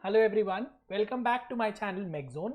Hello everyone, welcome back to my channel Magzone.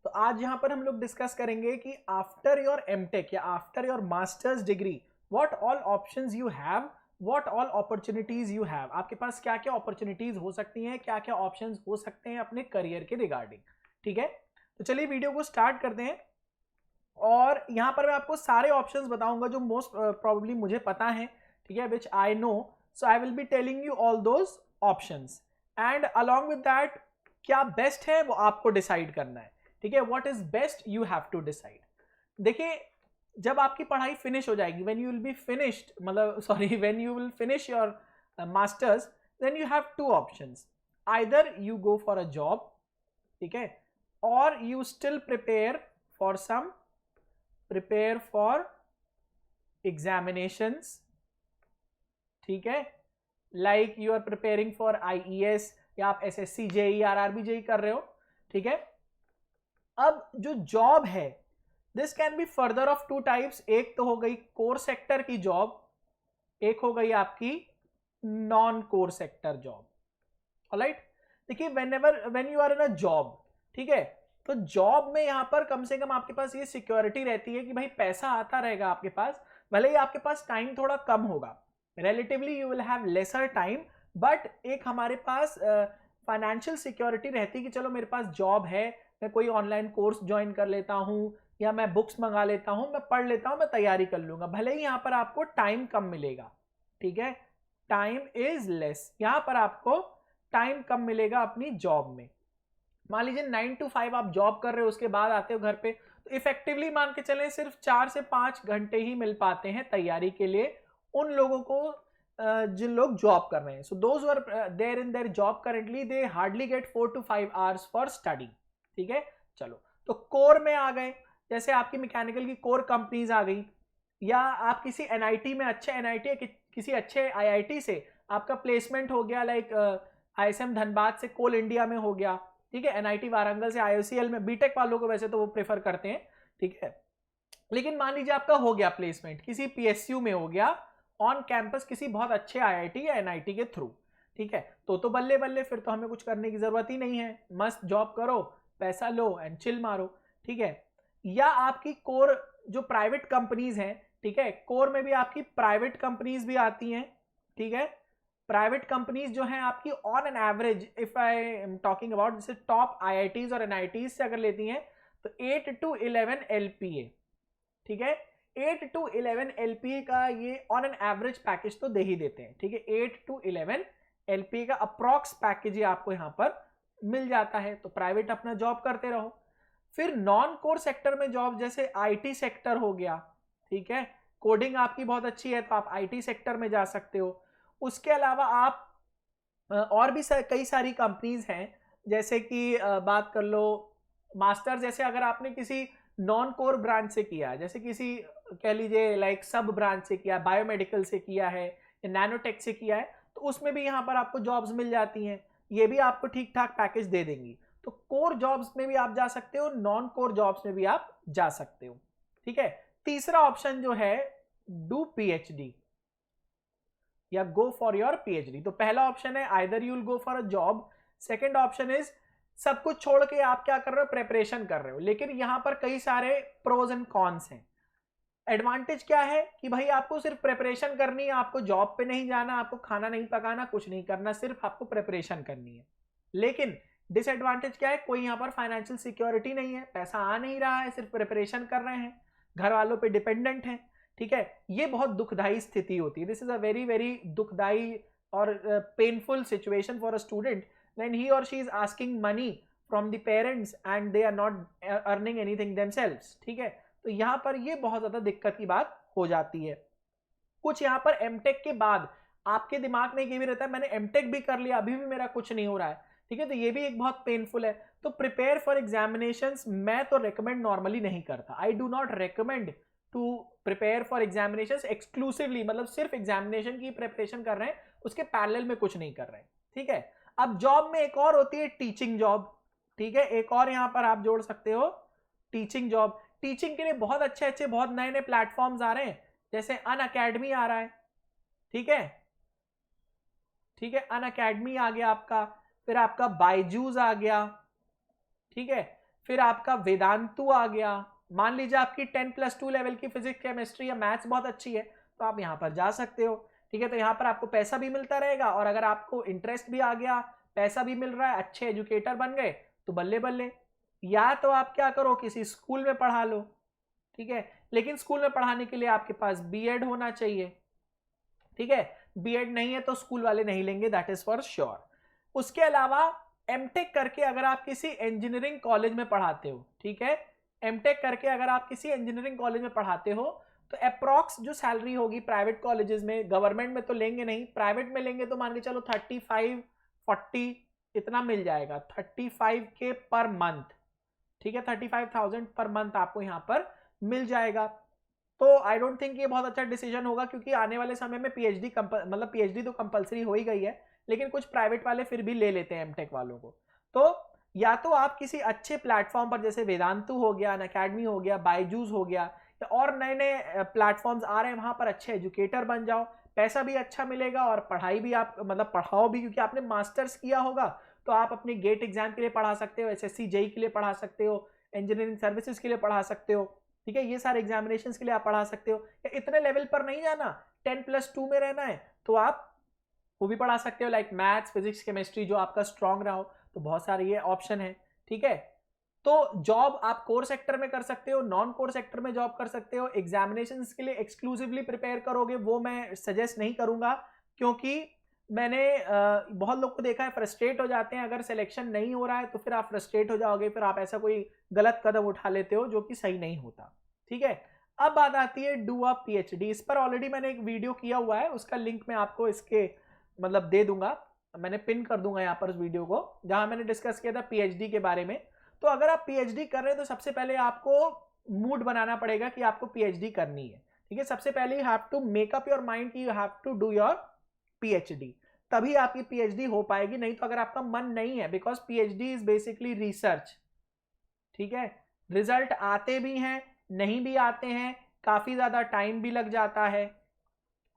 तो आज यहाँ पर हम लोग डिस्कस करेंगे कि आफ्टर योर एमटेक या after your masters degree what all options you have, what all opportunities you have. आपके पास क्या क्या अपॉर्चुनिटीज हो सकती हैं, क्या क्या ऑप्शंस हो सकते हैं अपने करियर के रिगार्डिंग। ठीक है, तो चलिए वीडियो को स्टार्ट करते हैं। और यहाँ पर मैं आपको सारे ऑप्शंस बताऊंगा जो मोस्ट प्रोबेबली मुझे पता है, ठीक है, which I know. So I will be telling you all those options and along with that क्या बेस्ट है वो आपको डिसाइड करना है। ठीक है, what is best you have to decide. देखिए, जब आपकी पढ़ाई फिनिश हो जाएगी, when you will be finished, मतलब sorry, when you will finish your masters, then you have two options. Either you go for a job, ठीक है, और you still prepare for examinations, ठीक है, like you are preparing for IES या आप SSC JEE RRB JEE कर रहे हो। ठीक है, अब जो जॉब है this can be further of two types. एक तो हो गई कोर सेक्टर की जॉब, एक हो गई आपकी non core sector job. Alright, देखिए when you are in a job, ठीक है, तो जॉब में यहां पर कम से कम आपके पास ये सिक्योरिटी रहती है कि भाई पैसा आता रहेगा आपके पास, भले ही आपके पास टाइम थोड़ा कम होगा, relatively you will have lesser time, but एक हमारे पास फाइनेंशियल सिक्योरिटी रहती है कि चलो मेरे पास जॉब है, मैं कोई ऑनलाइन कोर्स ज्वाइन कर लेता हूं या मैं बुक्स मंगा लेता हूं, मैं पढ़ लेता हूं, मैं तैयारी कर लूंगा, भले ही यहां पर आपको टाइम कम मिलेगा। ठीक है, टाइम इज लेस, यहां पर आपको टाइम कम मिलेगा अपनी जॉब में। मान लीजिए 9 to 5 आप जॉब कर रहे हो, उसके बाद आते हो घर पे, तो इफेक्टिवली मान के चलें सिर्फ 4 से 5 घंटे ही मिल पाते हैं तैयारी के लिए उन लोगों को जिन लोग जॉब कर रहे हैं। So those are there in their job currently, they hardly get 4 to 5 hours for स्टडी। ठीक है, चलो, तो कोर में आ गए, जैसे आपकी मैकेनिकल की कोर कंपनीज आ गई, या आप किसी NIT में, अच्छे NIT किसी अच्छे IIT से आपका प्लेसमेंट हो गया, लाइक ISM धनबाद से कोल इंडिया में हो गया, ठीक है, NIT वारंगल से IOCL में, बीटेक वालों को वैसे तो वो प्रेफर करते हैं, ठीक है। लेकिन मान लीजिए आपका हो गया प्लेसमेंट, किसी PSU में हो गया ऑन कैंपस, किसी बहुत अच्छे IIT या NIT के थ्रू, ठीक है, तो बल्ले बल्ले, फिर तो हमें कुछ करने की जरूरत ही नहीं है, मस्त जॉब करो, पैसा लो एंड चिल मारो। ठीक है, या आपकी कोर जो प्राइवेट कंपनीज हैं, ठीक है, कोर में भी आपकी प्राइवेट कंपनीज भी आती हैं। ठीक है, प्राइवेट कंपनीज जो हैं आपकी on an average, if I am talking about, जैसे टॉप IITs और NITs से अगर लेती हैं तो 8 to 11 LPA, ठीक है, 8 to 11 LPA का ये ऑन एन एवरेज पैकेज तो दे ही देते हैं। ठीक है, 8 to 11 LPA का अप्रॉक्स पैकेज ही आपको यहाँ पर मिल जाता है, तो प्राइवेट अपना जॉब करते रहो। फिर नॉन कोर सेक्टर में जॉब, जैसे IT सेक्टर हो गया, ठीक है, कोडिंग आपकी बहुत अच्छी है तो आप IT सेक्टर में जा सकते हो। उसके अलावा आप और भी कई सारी कंपनीज हैं, जैसे कि बात कर लो मास्टर, जैसे अगर आपने किसी नॉन कोर ब्रांच से किया, जैसे किसी कह लीजिए लाइक सब ब्रांच से किया, बायोमेडिकल से किया है या नैनोटेक से किया है, तो उसमें भी यहाँ पर आपको जॉब्स मिल जाती हैं, ये भी आपको ठीक ठाक पैकेज दे देंगी। तो कोर जॉब्स में भी आप जा सकते हो, नॉन कोर जॉब्स में भी आप जा सकते हो। ठीक है, तीसरा ऑप्शन जो है, डू PhD या गो फॉर योर PhD। तो पहला ऑप्शन है either you will go for a job, second option is सब कुछ छोड़ के आप क्या कर रहे हो, प्रेपरेशन कर रहे हो। लेकिन यहां पर कई सारे प्रोज एंड कॉन्स हैं। एडवांटेज क्या है कि भाई आपको सिर्फ प्रेपरेशन करनी है, आपको जॉब पे नहीं जाना, आपको खाना नहीं पकाना, कुछ नहीं करना, सिर्फ आपको प्रेपरेशन करनी है। लेकिन डिसएडवांटेज क्या है, कोई यहाँ पर फाइनेंशियल सिक्योरिटी नहीं है, पैसा आ नहीं रहा है, सिर्फ प्रिपरेशन कर रहे हैं, घर वालों पे डिपेंडेंट हैं। ठीक है, ये बहुत दुखदाई स्थिति होती है। This is a very very दुखदाई और painful situation for a student when he or she is asking money from the parents and they are not earning anything themselves. ठीक है, तो यहाँ पर ये बहुत ज्यादा दिक्कत की बात हो जाती है। कुछ यहाँ पर एमटेक के बाद आपके दिमाग में ये भी रहता है, मैंने एमटेक भी कर लिया, अभी भी मेरा कुछ नहीं हो रहा है। ठीक है, तो ये भी एक बहुत पेनफुल है। तो प्रिपेयर फॉर एग्जामिनेशंस मैं तो रेकमेंड नॉर्मली नहीं करता। I do not recommend to prepare for examinations exclusively, मतलब सिर्फ एग्जामिनेशन की प्रिपरेशन कर रहे हैं, उसके पैरेलल में कुछ नहीं कर रहे हैं। ठीक है, अब जॉब में एक और होती है टीचिंग जॉब। ठीक है, एक और यहां पर आप जोड़ सकते हो टीचिंग जॉब। टीचिंग के लिए बहुत अच्छे अच्छे, बहुत नए नए प्लेटफॉर्म्स आ रहे हैं, जैसे अनअकैडमी आ रहा है। ठीक है, ठीक है, अनअकैडमी आ गया आपका। फिर आपका बायजूस आ गया, ठीक है, फिर आपका वेदांतु आ गया। मान लीजिए आपकी 10+2 लेवल की फिजिक्स केमिस्ट्री या मैथ्स बहुत अच्छी है तो आप यहाँ पर जा सकते हो, ठीक है। तो यहाँ पर आपको पैसा भी मिलता रहेगा और अगर आपको इंटरेस्ट भी आ गया, पैसा भी मिल रहा है, अच्छे एजुकेटर बन गए तो बल्ले बल्ले। या तो आप क्या करो, किसी स्कूल में पढ़ा लो, ठीक है, लेकिन स्कूल में पढ़ाने के लिए आपके पास बीएड होना चाहिए, ठीक है। बीएड नहीं है तो स्कूल वाले नहीं लेंगे, दैट इज फॉर श्योर। उसके अलावा एमटेक करके अगर आप किसी इंजीनियरिंग कॉलेज में पढ़ाते हो, ठीक है, एमटेक करके अगर आप किसी इंजीनियरिंग कॉलेज में पढ़ाते हो तो अप्रॉक्स जो सैलरी होगी प्राइवेट कॉलेजेस में, गवर्नमेंट में तो लेंगे नहीं, प्राइवेट में लेंगे तो मान के चलो 35-40 इतना मिल जाएगा, 35K पर मंथ, ठीक है, 35,000 पर मंथ आपको यहाँ पर मिल जाएगा। तो आई डोंट थिंक ये बहुत अच्छा डिसीजन होगा, क्योंकि आने वाले समय में पीएचडी मतलब पीएचडी तो कंपलसरी हो ही गई है, लेकिन कुछ प्राइवेट वाले फिर भी ले लेते हैं एमटेक वालों को। तो या तो आप किसी अच्छे प्लेटफॉर्म पर, जैसे वेदांतु हो गया, अनअकैडमी हो गया, बायजूस हो गया, या और नए नए प्लेटफॉर्म्स आ रहे हैं, वहां पर अच्छे एजुकेटर बन जाओ, पैसा भी अच्छा मिलेगा और पढ़ाई भी आप मतलब पढ़ाओ भी, क्योंकि आपने मास्टर्स किया होगा तो आप अपने गेट एग्जाम के लिए पढ़ा सकते हो, एसएससी जेई के लिए पढ़ा सकते हो, इंजीनियरिंग सर्विसेज के लिए पढ़ा सकते हो, ठीक है, ये सारे एग्जामिनेशंस के लिए आप पढ़ा सकते हो। या इतने लेवल पर नहीं जाना, 10+2 में रहना है तो आप वो भी पढ़ा सकते हो, लाइक मैथ्स, फिजिक्स, केमिस्ट्री जो आपका स्ट्रांग रहा हो, तो बहुत सारे ये ऑप्शन है, ठीक है। तो जॉब आप कोर सेक्टर में कर सकते हो, नॉन कोर सेक्टर में जॉब कर सकते हो। एग्जामिनेशंस के लिए एक्सक्लूसिवली प्रिपेयर करोगे वो मैं सजेस्ट नहीं करूंगा, क्योंकि मैंने बहुत लोग को देखा है फ्रस्ट्रेट हो जाते हैं, अगर सिलेक्शन नहीं हो रहा है तो फिर आप फ्रस्ट्रेट हो जाओगे, फिर आप ऐसा कोई गलत कदम उठा लेते हो जो कि सही नहीं होता, ठीक है। अब बात आती है डू अ पीएचडी। इस पर ऑलरेडी मैंने एक वीडियो किया हुआ है, उसका लिंक मैं आपको इसके मतलब दे दूंगा, मैंने पिन कर दूंगा यहाँ पर उस वीडियो को, जहां मैंने डिस्कस किया था पीएचडी के बारे में। तो अगर आप पीएचडी कर रहे हैं तो सबसे पहले आपको मूड बनाना पड़ेगा कि आपको पीएचडी करनी है, ठीक है। सबसे पहले you have to make up your mind कि you have to do your PhD, तभी आपकी पीएचडी हो पाएगी। नहीं तो अगर आपका मन नहीं है, because PhD is basically research, ठीक है, रिजल्ट आते भी हैं, नहीं भी आते हैं, काफी ज्यादा टाइम भी लग जाता है,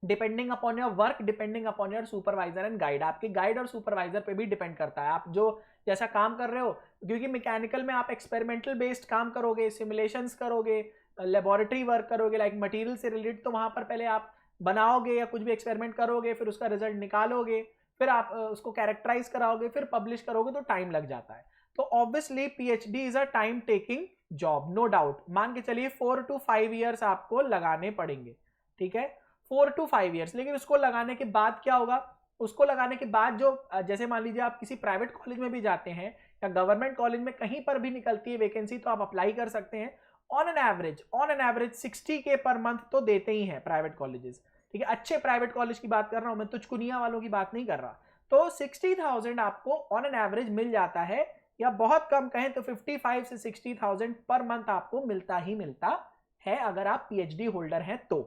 depending upon your work, depending upon your supervisor and guide. आपके गाइड और सुपरवाइजर पे भी डिपेंड करता है आप जो जैसा काम कर रहे हो, क्योंकि मैकेनिकल में आप एक्सपेरिमेंटल बेस्ड काम करोगे, सिमुलेशंस करोगे, लेबोरेटरी वर्क करोगे, लाइक मटेरियल से रिलेटेड, तो वहां पर पहले आप बनाओगे या कुछ भी एक्सपेरिमेंट करोगे, फिर उसका रिजल्ट निकालोगे, फिर आप उसको कैरेक्टराइज कराओगे, फिर पब्लिश करोगे, तो टाइम लग जाता है। तो obviously PhD is a time taking job, no doubt. मान के चलिए 4 to 5 ईयर्स आपको लगाने पड़ेंगे, ठीक है, 4 to 5 ईयर्स। लेकिन उसको लगाने के बाद क्या होगा, उसको लगाने के बाद जो जैसे मान लीजिए आप किसी प्राइवेट कॉलेज में भी जाते हैं या गवर्नमेंट कॉलेज में कहीं पर भी निकलती है वैकेंसी, तो आप अप्लाई कर सकते हैं। On an average 60K per month तो देते ही हैं प्राइवेट कॉलेजेस, ठीक है। अच्छे प्राइवेट कॉलेज की बात कर रहा हूं मैं, तुझकुनिया वालों की बात नहीं कर रहा। तो 60,000 आपको ऑन एन एवरेज मिल जाता है, या बहुत कम कहें तो 55 से 60,000 पर मंथ आपको मिलता ही मिलता है अगर आप पीएचडी होल्डर हैं तो,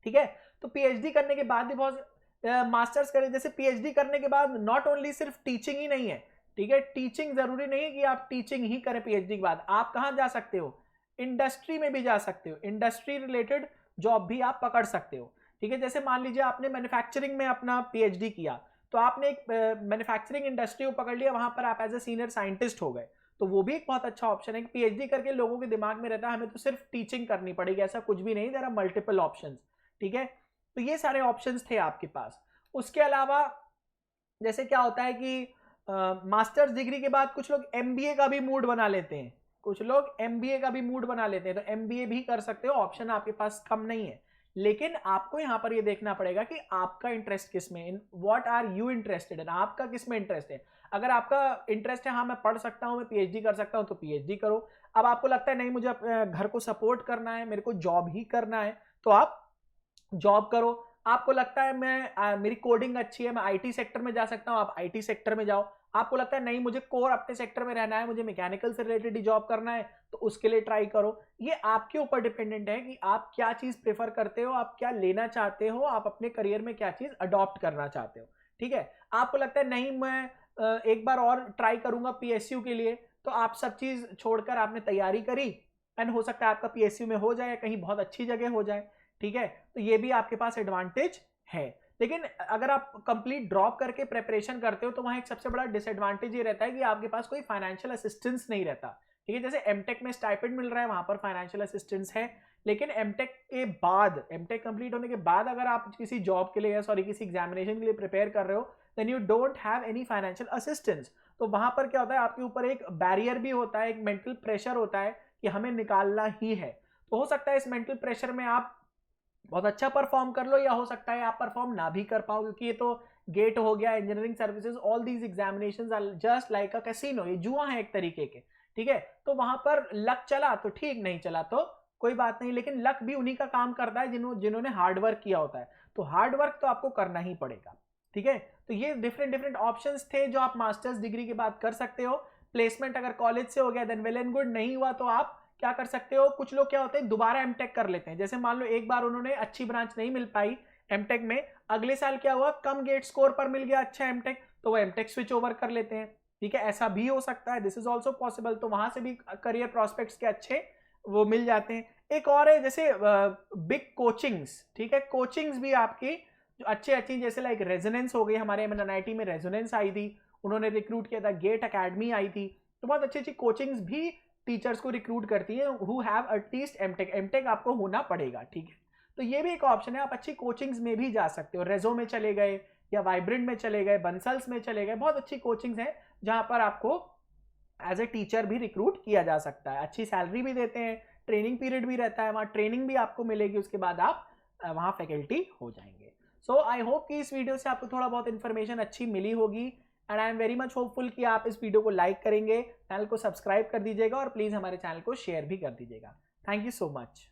ठीक है। तो पीएचडी करने के बाद भी बहुत मास्टर्स करें, जैसे पीएचडी करने के बाद नॉट ओनली सिर्फ टीचिंग ही नहीं है, ठीक है, टीचिंग जरूरी नहीं है कि आप टीचिंग ही करें पीएचडी के बाद। आप कहां जा सकते हो, इंडस्ट्री में भी जा सकते हो, इंडस्ट्री रिलेटेड जॉब भी आप पकड़ सकते हो, ठीक है। जैसे मान लीजिए आपने मैन्युफैक्चरिंग में अपना पीएचडी किया, तो आपने एक मैन्युफैक्चरिंग इंडस्ट्री को पकड़ लिया, वहां पर आप एज ए सीनियर साइंटिस्ट हो गए, तो वो भी एक बहुत अच्छा ऑप्शन है। पीएचडी करके लोगों के दिमाग में रहता है हमें तो सिर्फ टीचिंग करनी पड़ेगी, ऐसा कुछ भी नहीं, देयर आर मल्टीपल ऑप्शंस, ठीक है। तो ये सारे ऑप्शंस थे आपके पास। उसके अलावा जैसे क्या होता है कि मास्टर्स डिग्री के बाद कुछ लोग एमबीए का भी मूड बना लेते हैं, कुछ लोग एमबीए का भी मूड बना लेते हैं, तो एमबीए भी कर सकते हो, ऑप्शन आपके पास कम नहीं है। लेकिन आपको यहां पर ये देखना पड़ेगा कि आपका इंटरेस्ट किस में, in what are you interested in, आपका किस में इंटरेस्ट है। अगर आपका इंटरेस्ट है हाँ मैं पढ़ सकता हूँ, मैं पीएचडी कर सकता हूँ, तो पीएचडी करो। अब आपको लगता है नहीं मुझे घर को सपोर्ट करना है, मेरे को जॉब ही करना है, तो आप जॉब करो। आपको लगता है मैं मेरी कोडिंग अच्छी है, मैं आईटी सेक्टर में जा सकता हूं, आप आईटी सेक्टर में जाओ। आपको लगता है नहीं मुझे कोर अपने सेक्टर में रहना है, मुझे मैकेनिकल से रिलेटेड ही जॉब करना है, तो उसके लिए ट्राई करो। ये आपके ऊपर डिपेंडेंट है कि आप क्या चीज प्रेफर करते हो, आप क्या लेना चाहते हो, आप अपने करियर में क्या चीज अडॉप्ट करना चाहते हो, ठीक है। आपको लगता है नहीं मैं एक बार और ट्राई करूंगा पीएसयू के लिए, तो आप सब चीज छोड़कर आपने तैयारी करी, एंड हो सकता है आपका पीएसयू में हो जाए, कहीं बहुत अच्छी जगह हो जाए, ठीक है। तो ये भी आपके पास एडवांटेज है। लेकिन अगर आप कंप्लीट ड्रॉप करके प्रिपरेशन करते हो तो वहाँ एक सबसे बड़ा डिसएडवांटेज ये रहता है कि आपके पास कोई फाइनेंशियल असिस्टेंस नहीं रहता, ठीक है। जैसे एमटेक में स्टाइपेंड मिल रहा है, वहाँ पर फाइनेंशियल असिस्टेंस है, लेकिन एमटेक के बाद, एमटेक कंप्लीट होने के बाद अगर आप किसी जॉब के लिए या सॉरी किसी एग्जामिनेशन के लिए प्रिपेयर कर रहे हो, then you don't have any financial assistance. तो वहाँ पर क्या होता है, आपके ऊपर एक बैरियर भी होता है, एक मेंटल प्रेशर होता है कि हमें निकालना ही है। तो हो सकता है इस मेंटल प्रेशर में आप बहुत अच्छा परफॉर्म कर लो, या हो सकता है आप परफॉर्म ना भी कर पाओ, क्योंकि ये तो गेट हो गया, engineering services, all these examinations are just like a casino, ये जुआ है एक तरीके के, ठीक है। तो वहां पर लक चला तो ठीक, नहीं चला तो कोई बात नहीं, लेकिन लक भी उन्हीं का काम करता है जिन्होंने हार्ड वर्क किया होता है। तो हार्ड वर्क तो आपको करना ही पड़ेगा, ठीक है। तो ये डिफरेंट डिफरेंट ऑप्शंस थे जो आप मास्टर्स डिग्री के बाद कर सकते हो। प्लेसमेंट अगर कॉलेज से हो गया देन वेल एंड गुड, नहीं हुआ तो आप क्या कर सकते हो, कुछ लोग क्या होते हैं दोबारा एमटेक कर लेते हैं। जैसे मान लो एक बार उन्होंने अच्छी ब्रांच नहीं मिल पाई एमटेक में, अगले साल क्या हुआ, कम गेट स्कोर पर मिल गया अच्छा एमटेक, तो वो एमटेक स्विच ओवर कर लेते हैं, ठीक है। ऐसा भी हो सकता है, दिस इज ऑल्सो पॉसिबल। तो वहां से भी करियर प्रोस्पेक्ट्स के अच्छे वो मिल जाते हैं। एक और है जैसे बिग कोचिंग्स, ठीक है, कोचिंग्स भी आपकी जो अच्छी जैसे लाइक रेजोनेंस हो गई, हमारे एनआईटी में रेजोनेंस आई थी, उन्होंने रिक्रूट किया था, गेट अकेडमी आई थी, तो बहुत अच्छी कोचिंग्स भी टीचर्स को रिक्रूट करती है who have at least MTech. MTech आपको होना पड़ेगा, ठीक है। तो ये भी एक ऑप्शन है, आप अच्छी कोचिंग्स में भी जा सकते हो, रेजो में चले गए या वाइब्रेंट में चले गए, बंसल्स में चले गए, बहुत अच्छी कोचिंग्स हैं जहां पर आपको एज ए टीचर भी रिक्रूट किया जा सकता है, अच्छी सैलरी भी देते हैं, ट्रेनिंग पीरियड भी रहता है, वहाँ ट्रेनिंग भी आपको मिलेगी, उसके बाद आप वहाँ फैकल्टी हो जाएंगे। सो आई होप कि इस वीडियो से आपको थोड़ा बहुत इन्फॉर्मेशन अच्छी मिली होगी, and I am very much hopeful कि आप इस वीडियो को लाइक करेंगे, चैनल को सब्सक्राइब कर दीजिएगा और प्लीज़ हमारे चैनल को शेयर भी कर दीजिएगा। Thank you so much.